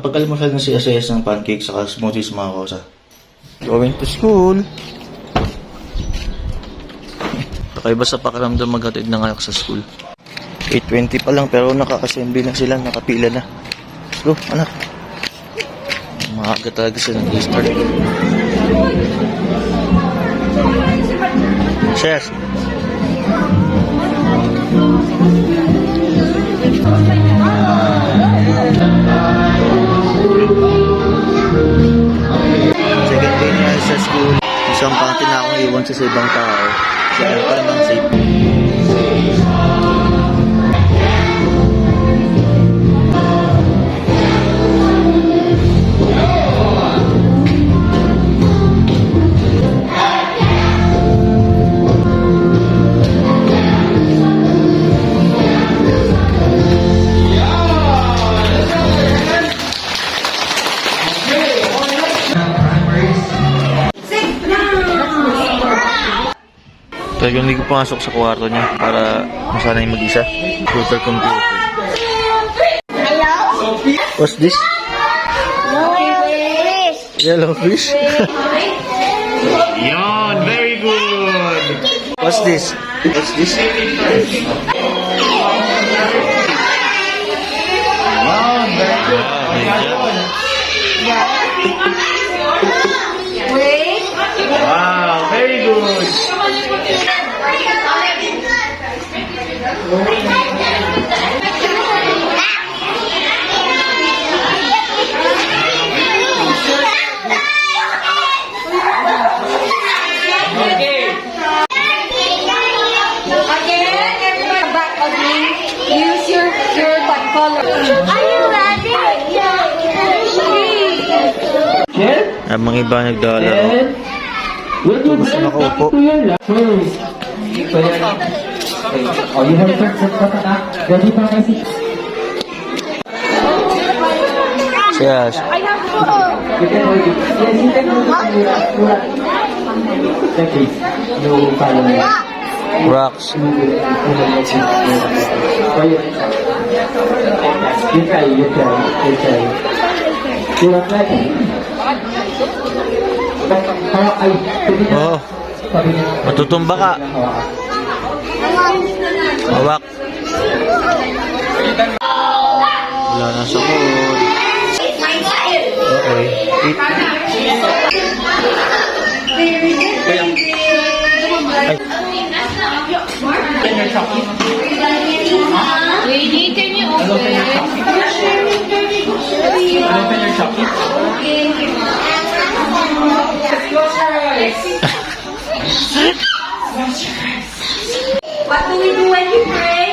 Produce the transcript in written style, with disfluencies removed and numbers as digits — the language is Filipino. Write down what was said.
Nakapag-almusal na si Asayas ng pancakes saka smoothies mga kosa. Going to school. Kakaiba sa pakiramdam maghatid ng anak sa school. 8:20 pa lang pero nakaka-assembly na sila, nakapila na. Let's go, anak. Maaga talaga sila nag-start. Chef. Second day na sa school. Isang pangkin na akong iwan sa ibang tao. Kaya pa naman safe. Talagang hindi ko pumasok sa kwarto niya para masanay mag-isa. Computer. What's this? Yellow fish. Yon, very good. What's this? Wow, very good. Wow, very good. Use your color. Are you ready? Ang mga iba naglalaro. Tapos nakaupo. Yes. Rocks. Oh, matutumba ka. Hawak. Wala na sa food. Okay. Eat. Lady, can you open What do we do when we pray?